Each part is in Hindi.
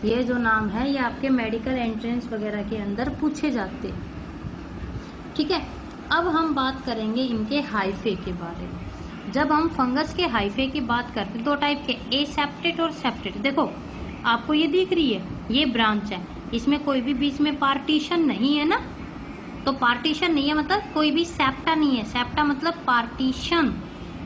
ये जो नाम है ये आपके मेडिकल एंट्रेंस वगैरह के अंदर पूछे जाते हैं। ठीक है, अब हम बात करेंगे इनके हाइफे के बारे में। जब हम फंगस के हाइफे की बात करते हैं, दो टाइप के, एसेप्टेट और सेप्टेट। देखो आपको ये दिख रही है, ये ब्रांच है, इसमें कोई भी बीच में पार्टीशन नहीं है ना, तो पार्टीशन नहीं है मतलब कोई भी सेप्टा नहीं है। सेप्टा मतलब पार्टीशन,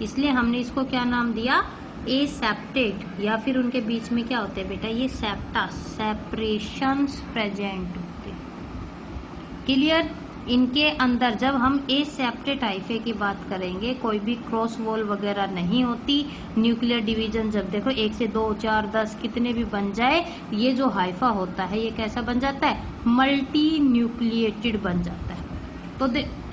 इसलिए हमने इसको क्या नाम दिया, एसेप्टेट। या फिर उनके बीच में क्या होते हैं बेटा, ये सेप्टा, सेपरेशंस प्रेजेंट होते हैं। क्लियर। इनके अंदर जब हम एसेप्टेट हाइफे की बात करेंगे, कोई भी क्रॉस वॉल वगैरह नहीं होती। न्यूक्लियर डिवीजन जब देखो 1 से 2 4 10 कितने भी बन जाए, ये जो हाइफा होता है ये कैसा बन जाता है, मल्टी न्यूक्लिएटेड बन जाता है। तो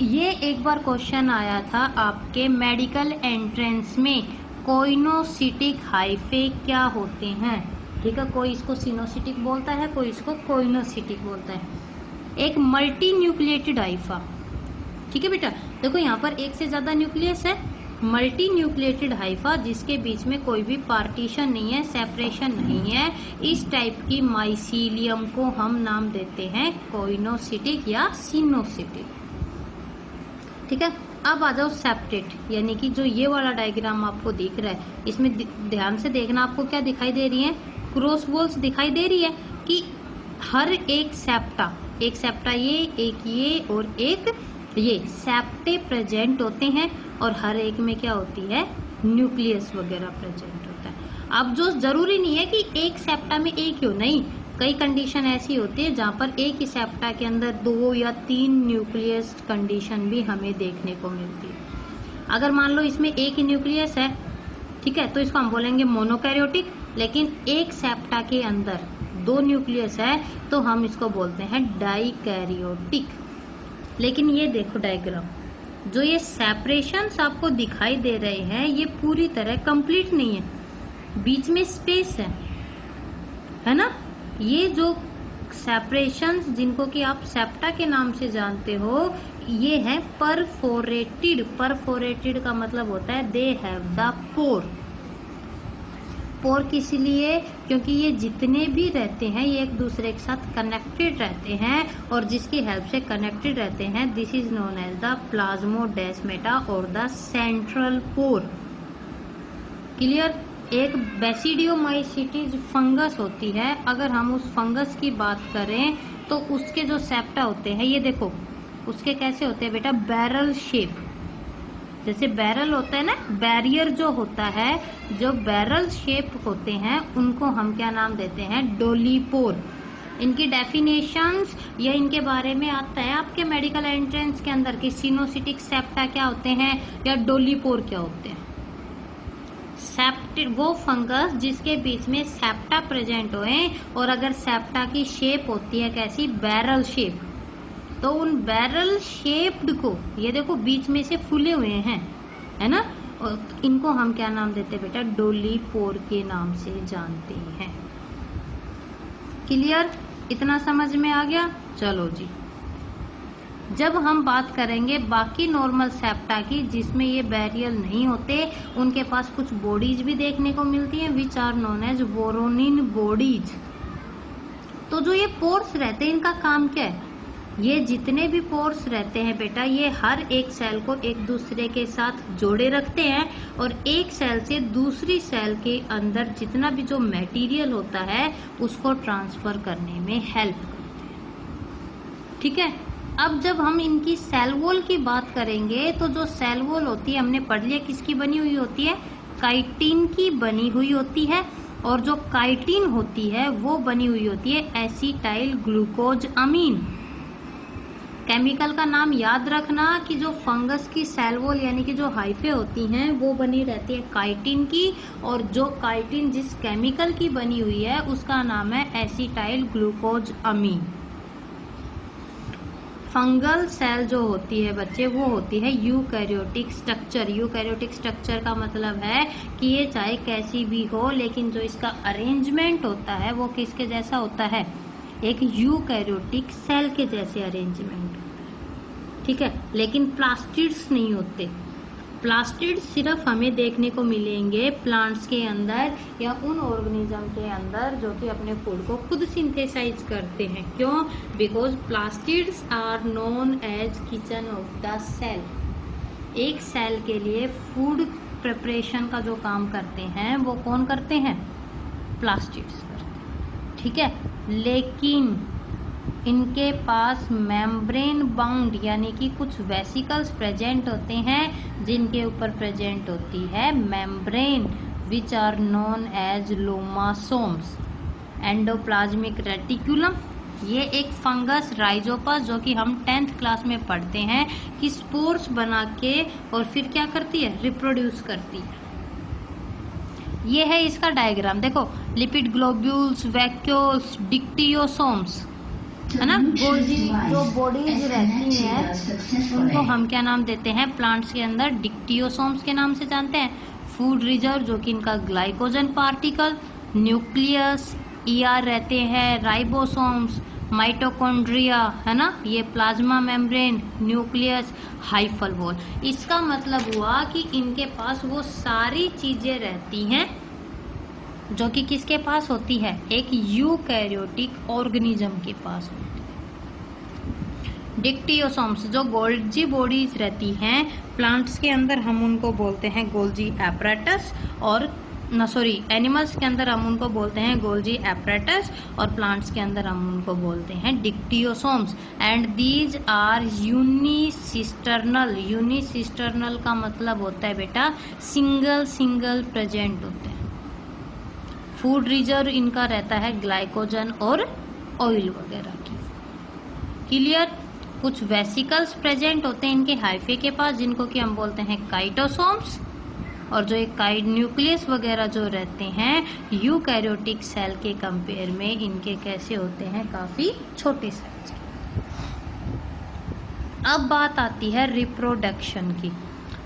ये एक बार क्वेश्चन आया था आपके मेडिकल एंट्रेंस में, कोइनोसिटिक हाइफे क्या होते हैं। ठीक है, कोई इसको सिनोसिटिक बोलता है, कोई इसको कोइनोसिटिक बोलता है। एक मल्टी न्यूक्लिएटेड हाइफा, ठीक है बेटा। देखो यहाँ पर एक से ज्यादा न्यूक्लियस है, मल्टी न्यूक्लिएटेड हाइफा जिसके बीच में कोई भी पार्टीशन नहीं है, सेपरेशन नहीं है, इस टाइप की माइसीलियम को हम नाम देते हैं कोइनोसिटिक या सिनोसिटिक। ठीक है, अब आ जाओ सेप्टेट, यानी कि जो ये वाला डायग्राम आपको दिख रहा है, इसमें ध्यान से देखना, आपको क्या दिखाई दे रही है, क्रॉस वॉल्स दिखाई दे रही है कि हर एक सेप्टा, एक सेप्टा ये और एक ये सेप्टे प्रेजेंट होते हैं, और हर एक में क्या होती है, न्यूक्लियस वगैरह प्रेजेंट होता है। अब जो जरूरी नहीं है कि एक सेप्टा में एक ही हो, नहीं, कई कंडीशन ऐसी होती है जहाँ पर एक ही सेप्टा के अंदर 2 या 3 न्यूक्लियस कंडीशन भी हमें देखने को मिलती है। अगर मान लो इसमें एक ही न्यूक्लियस है, ठीक है, तो इसको हम बोलेंगे मोनोकैरियोटिक। लेकिन एक सेप्टा के अंदर 2 न्यूक्लियस है तो हम इसको बोलते हैं डाइकैरियोटिक। लेकिन ये देखो डायग्राम, जो ये सेपरेशंस आपको दिखाई दे रहे हैं ये पूरी तरह कंप्लीट नहीं है, बीच में स्पेस है ना। ये जो सेपरेशंस जिनको कि आप सेप्टा के नाम से जानते हो, ये है परफोरेटेड। परफोरेटेड का मतलब होता है दे हैव द पोर। पोर किस लिए, क्योंकि ये जितने भी रहते हैं ये एक दूसरे के साथ कनेक्टेड रहते हैं, और जिसकी हेल्प से कनेक्टेड रहते हैं, this is known as the plasmodesmata और द सेंट्रल पोर। क्लियर। एक बेसिडियोमाइसीटीज फंगस होती है, अगर हम उस फंगस की बात करें तो उसके जो सेप्टा होते हैं, ये देखो उसके कैसे होते हैं बेटा, बैरल शेप। जैसे बैरल होता है ना, बैरियर जो होता है, जो बैरल शेप होते हैं उनको हम क्या नाम देते हैं, डोलीपोर। इनकी डेफिनेशंस या इनके बारे में आता है आपके मेडिकल एंट्रेंस के अंदर कि सिनोसिटिक सेप्टा क्या होते हैं या डोलीपोर क्या होते हैं। सेप्टिक वो फंगस जिसके बीच में सेप्टा प्रेजेंट होए, और अगर सेप्टा की शेप होती है कैसी, बैरल शेप, तो उन बैरल शेप्ड को, ये देखो बीच में से फूले हुए हैं, है ना, और इनको हम क्या नाम देते हैं बेटा, डोलीपोर के नाम से जानते हैं। क्लियर, इतना समझ में आ गया। चलो जी, जब हम बात करेंगे बाकी नॉर्मल सेप्टा की जिसमें ये बैरियल नहीं होते, उनके पास कुछ बॉडीज भी देखने को मिलती हैं, which are known as Woronin bodies. तो जो ये पोर्स रहते हैं इनका काम क्या है, ये जितने भी पोर्स रहते हैं बेटा, ये हर एक सेल को एक दूसरे के साथ जोड़े रखते हैं, और एक सेल से दूसरी सेल के अंदर जितना भी जो मटेरियल होता है उसको ट्रांसफर करने में हेल्प करते हैं। ठीक है, अब जब हम इनकी सेल वॉल की बात करेंगे तो जो सेल वॉल होती है, हमने पढ़ लिया किसकी बनी हुई होती है, काइटिन की बनी हुई होती है, और जो काइटिन होती है वो बनी हुई होती है एसिटाइल ग्लूकोज अमीन। केमिकल का नाम याद रखना कि जो फंगस की सेल वॉल यानी कि जो हाइफे होती हैं वो बनी रहती है काइटिन की, और जो काइटिन जिस केमिकल की बनी हुई है उसका नाम है एसिटाइल ग्लूकोज अमीन। फंगल सेल जो होती है बच्चे, वो होती है यूकैरियोटिक स्ट्रक्चर। यूकैरियोटिक स्ट्रक्चर का मतलब है कि ये चाहे कैसी भी हो, लेकिन जो इसका अरेंजमेंट होता है वो किसके जैसा होता है, एक यूकैरियोटिक सेल के जैसे अरेंजमेंट होता है। ठीक है, लेकिन प्लास्टिड्स नहीं होते। प्लास्टिड सिर्फ हमें देखने को मिलेंगे प्लांट्स के अंदर या उन ऑर्गेनिज्म के अंदर जो कि अपने फूड को खुद सिंथेसाइज करते हैं। क्यों? Because plastids are known as kitchen of the cell. एक सेल के लिए फूड प्रिपरेशन का जो काम करते हैं वो कौन करते हैं? प्लास्टिड्स करते हैं, ठीक है। लेकिन इनके पास मेम्ब्रेन बाउंड यानी कि कुछ वेसिकल्स प्रेजेंट होते हैं जिनके ऊपर प्रेजेंट होती है membrane which are known as lomasomes. Endoplasmic reticulum, ये एक फंगस राइजोपस जो कि हम 10th क्लास में पढ़ते हैं कि स्पोर्स बना के और फिर क्या करती है? रिप्रोड्यूस करती है। ये है इसका डायग्राम, देखो लिपिड ग्लोब्यूल्स, वैक्यूल्स, डिक्टियोसोम्स, है ना। गोल्जी जो बॉडीज रहती हैं उनको हम क्या नाम देते हैं प्लांट्स के अंदर? डिक्टियोसोम्स के नाम से जानते हैं। फूड रिजर्व जो कि इनका ग्लाइकोजन पार्टिकल, न्यूक्लियस, ईआर रहते हैं, राइबोसोम्स, माइटोकॉन्ड्रिया, है ना, ये plasma membrane, nucleus, hyphal wall. इसका मतलब हुआ कि इनके पास वो सारी चीजें रहती हैं जो कि किसके पास होती है? एक यूकैरियोटिक ऑर्गेनिज्म के पास होती है। डिक्टियोसोम्स जो गोल्जी बॉडीज रहती हैं प्लांट्स के अंदर हम उनको बोलते हैं गोल्जी एपरेटस, और एनिमल्स के अंदर हम उनको बोलते हैं गोल्जी एपरेटस, और प्लांट्स के अंदर हम उनको बोलते हैं dictyosomes. And these are unicisternal. Unicisternal का मतलब होता है बेटा सिंगल प्रेजेंट होते हैं। फूड रिजर्व इनका रहता है ग्लाइकोजन और ऑयल वगैरह की। क्लियर? कुछ वेसिकल्स प्रेजेंट होते हैं इनके हाइफे के पास जिनको कि हम बोलते हैं काइटोसोम्स, और जो एक न्यूक्लियस वगैरह जो रहते हैं यूकैरियोटिक सेल के कंपेयर में इनके कैसे होते हैं? काफी छोटे साइज के। अब बात आती है रिप्रोडक्शन की।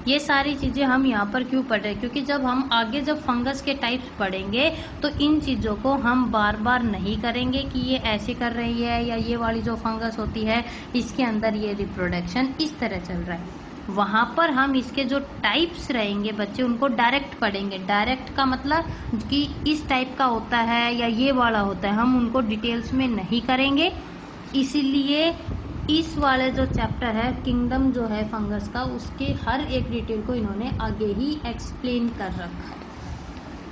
ये सारी चीजें हम यहाँ पर क्यों पढ़ रहे हैं? क्योंकि जब हम आगे जब फंगस के टाइप्स पढ़ेंगे तो इन चीजों को हम बार बार नहीं करेंगे कि ये ऐसे कर रही है या ये वाली जो फंगस होती है इसके अंदर ये रिप्रोडक्शन इस तरह चल रहा है। वहां पर हम इसके जो टाइप्स रहेंगे बच्चे उनको डायरेक्ट पढ़ेंगे। डायरेक्ट का मतलब कि इस टाइप का होता है या ये वाला होता है, हम उनको डिटेल्स में नहीं करेंगे। इसीलिए इस वाले जो चैप्टर है किंगडम जो है फंगस का, उसके हर एक डिटेल को इन्होंने आगे ही एक्सप्लेन कर रखा है,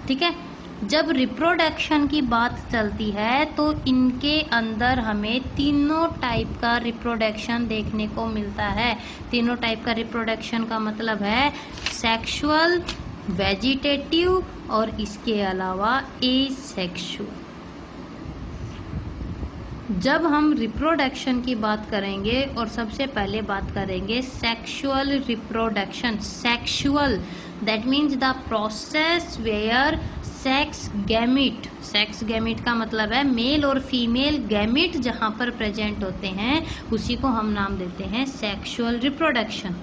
ठीक है। जब रिप्रोडक्शन की बात चलती है तो इनके अंदर हमें तीनों टाइप का रिप्रोडक्शन देखने को मिलता है। तीनों टाइप का रिप्रोडक्शन का मतलब है सेक्सुअल, वेजिटेटिव और इसके अलावा एसेक्सुअल। जब हम रिप्रोडक्शन की बात करेंगे और सबसे पहले बात करेंगे sexual reproduction. Sexual that means the process where sex gamete का मतलब है मेल और फीमेल गैमिट जहां पर प्रेजेंट होते हैं उसी को हम नाम देते हैं सेक्सुअल रिप्रोडक्शन।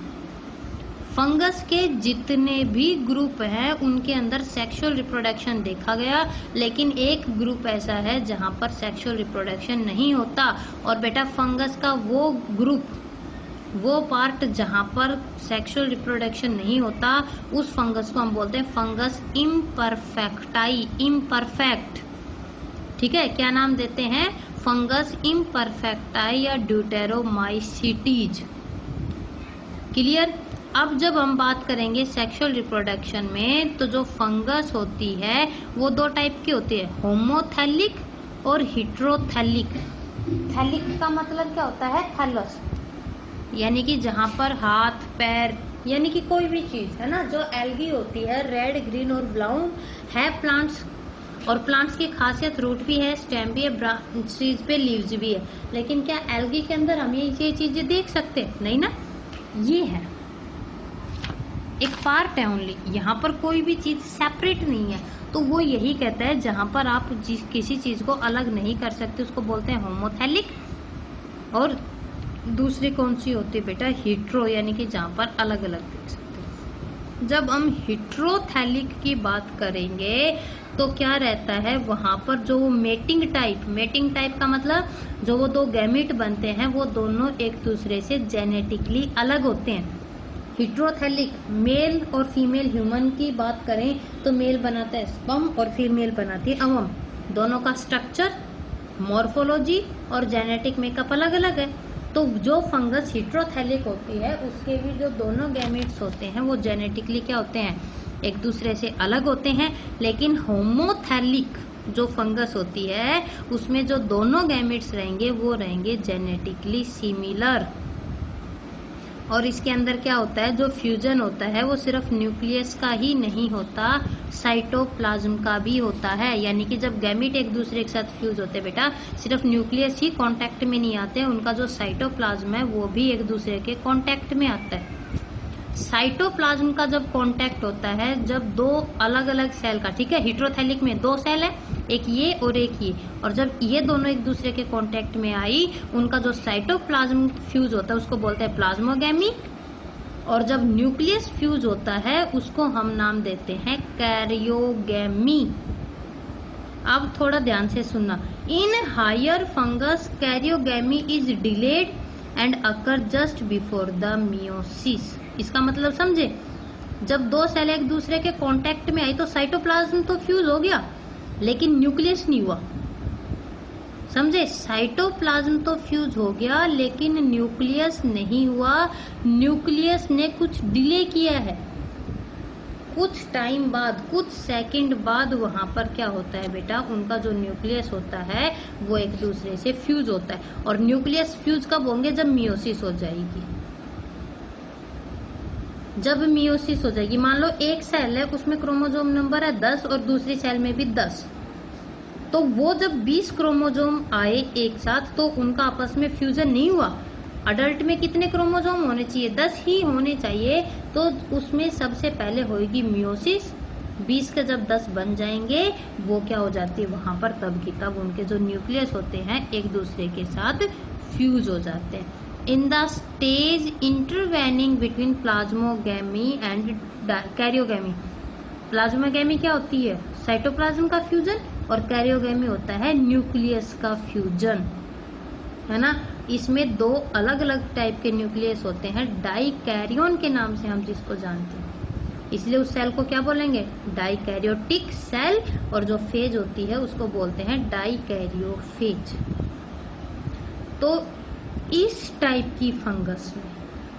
फंगस के जितने भी ग्रुप हैं उनके अंदर सेक्सुअल रिप्रोडक्शन देखा गया, लेकिन एक ग्रुप ऐसा है जहां पर सेक्सुअल रिप्रोडक्शन नहीं होता। और बेटा फंगस का वो ग्रुप, वो पार्ट जहां पर सेक्सुअल रिप्रोडक्शन नहीं होता उस फंगस को हम बोलते हैं फंगस इम्परफेक्टाई। इम्परफेक्ट, ठीक है। क्या नाम देते हैं? फंगस इम्परफेक्टाई या ड्यूटेरोमाइसिटीज। क्लियर? अब जब हम बात करेंगे सेक्सुअल रिप्रोडक्शन में तो जो फंगस होती है वो दो टाइप की होती है, होमोथैलिक और हिट्रोथैलिक। थैलिक का मतलब क्या होता है? थैलस, यानी कि जहां पर हाथ पैर यानी कि कोई भी चीज है ना, जो एल्गी होती है रेड ग्रीन और ब्राउन है प्लांट्स, और प्लांट्स की खासियत रूट भी है, स्टेम भी है, ब्रांचेस पे लीव्स भी है। लेकिन क्या एल्गी के अंदर हम ये चीजें देख सकते हैं? नहीं ना, ये है एक पार्ट है ओनली, यहाँ पर कोई भी चीज सेपरेट नहीं है। तो वो यही कहता है जहां पर आप किसी चीज को अलग नहीं कर सकते उसको बोलते हैं होमोथैलिक। और दूसरी कौन सी होती है बेटा? हिट्रो, यानी कि जहां पर अलग अलग देख सकते हैं। जब हम हिट्रोथैलिक की बात करेंगे तो क्या रहता है वहां पर जो मेटिंग टाइप का मतलब जो वो दो गैमेट बनते हैं वो दोनों एक दूसरे से जेनेटिकली अलग होते हैं। हिट्रोथैलिक मेल और फीमेल ह्यूमन की बात करें तो मेल बनाता है स्पर्म और फीमेल बनाती है अवम। दोनों का स्ट्रक्चर, मॉर्फोलॉजी और जेनेटिक मेकअप अलग अलग है। तो जो फंगस हिट्रोथैलिक होती है उसके भी जो दोनों गैमेट्स होते हैं वो जेनेटिकली क्या होते हैं, एक दूसरे से अलग होते हैं। लेकिन होमोथैलिक जो फंगस होती है उसमें जो दोनों गैमेट्स रहेंगे वो रहेंगे जेनेटिकली सिमिलर। और इसके अंदर क्या होता है, जो फ्यूजन होता है वो सिर्फ न्यूक्लियस का ही नहीं होता, साइटोप्लाज्म का भी होता है। यानी कि जब गैमेट एक दूसरे के साथ फ्यूज होते हैं बेटा, सिर्फ न्यूक्लियस ही कांटेक्ट में नहीं आते, उनका जो साइटोप्लाज्म है वो भी एक दूसरे के कांटेक्ट में आता है। साइटोप्लाज्म का जब कांटेक्ट होता है, जब दो अलग अलग सेल का, ठीक है, हिट्रोथैलिक में दो सेल है, एक ये और एक ये, और जब ये दोनों एक दूसरे के कांटेक्ट में आई, उनका जो साइटोप्लाज्म फ्यूज होता है उसको बोलते हैं प्लाज्मोगैमी। और जब न्यूक्लियस फ्यूज होता है उसको हम नाम देते हैं कैरियोगैमी। अब थोड़ा ध्यान से सुनना, in higher fungus karyogamy is delayed and occur just before the meiosis. इसका मतलब समझे, जब दो सेल एक दूसरे के कांटेक्ट में आई तो साइटोप्लाज्म तो फ्यूज हो गया लेकिन न्यूक्लियस नहीं हुआ। समझे, साइटोप्लाज्म तो फ्यूज हो गया लेकिन न्यूक्लियस नहीं हुआ। न्यूक्लियस ने कुछ डिले किया है, कुछ टाइम बाद, कुछ सेकंड बाद वहां पर क्या होता है बेटा, उनका जो न्यूक्लियस होता है वो एक दूसरे से फ्यूज होता है। और न्यूक्लियस फ्यूज कब होंगे, जब मियोसिस हो जाएगी। जब मियोसिस हो जाएगी, मान लो एक सेल है उसमें क्रोमोसोम नंबर है 10 और दूसरी सेल में भी 10, तो वो जब 20 क्रोमोसोम आए एक साथ तो उनका आपस में फ्यूजन नहीं हुआ। अडल्ट में कितने क्रोमोसोम होने चाहिए, 10 ही होने चाहिए, तो उसमें सबसे पहले होगी मियोसिस। 20 के जब 10 बन जाएंगे वो क्या हो जाती है वहां पर, तब की तब उनके जो न्यूक्लियस होते हैं एक दूसरे के साथ फ्यूज हो जाते हैं। In the stage intervening between plasmogamy and karyogamy. Plasmogamy क्या होती है, साइटोप्लाज्म का फ्यूजन, और कैरियोगैमी होता है न्यूक्लियस का फ्यूजन, है ना। इसमें दो अलग अलग टाइप के न्यूक्लियस होते हैं, डाइकैरियोन के नाम से हम जिसको जानते हैं, इसलिए उस सेल को क्या बोलेंगे, डाइकैरियोटिक सेल। और जो फेज होती है उसको बोलते हैं डाइकैरियोफेज। तो इस टाइप की फंगस में,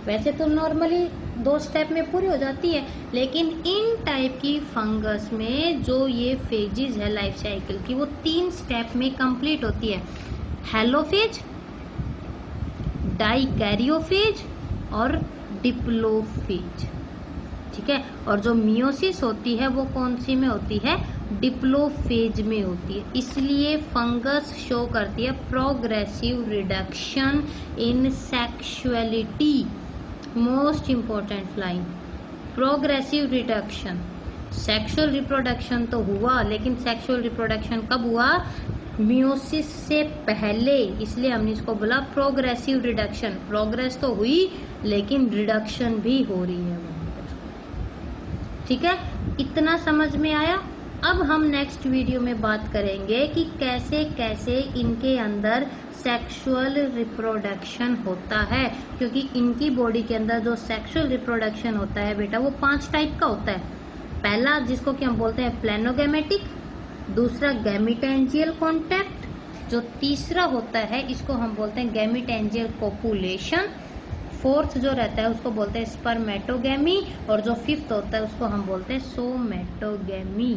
वैसे तो नॉर्मली 2 स्टेप में पूरी हो जाती है, लेकिन इन टाइप की फंगस में जो ये फेजेस है लाइफ साइकिल की, वो 3 स्टेप में कंप्लीट होती है, हेलोफेज, डाइकैरियोफेज और डिप्लोफेज, ठीक है। और जो मियोसिस होती है वो कौन सी में होती है, डिप्लोफेज में होती है। इसलिए फंगस शो करती है progressive reduction in sexuality. Most important line, progressive reduction. Sexual reproduction तो हुआ, लेकिन सेक्सुअल रिप्रोडक्शन कब हुआ, मियोसिस से पहले, इसलिए हमने इसको बोला प्रोग्रेसिव रिडक्शन। प्रोग्रेस तो हुई लेकिन रिडक्शन भी हो रही है वहां पर, ठीक है। इतना समझ में आया। अब हम नेक्स्ट वीडियो में बात करेंगे कि कैसे कैसे इनके अंदर सेक्सुअल रिप्रोडक्शन होता है, क्योंकि इनकी बॉडी के अंदर जो सेक्सुअल रिप्रोडक्शन होता है बेटा वो 5 टाइप का होता है। पहला जिसको कि हम बोलते हैं प्लेनोगैमेटिक, दूसरा गैमिटेंजियल कॉन्टैक्ट, जो तीसरा होता है इसको हम बोलते हैं गैमिटेंजियल कोपुलेशन, फोर्थ जो रहता है उसको बोलते हैं स्पर्मेटोगैमी, और जो फिफ्थ होता है उसको हम बोलते हैं सोमेटोगैमी।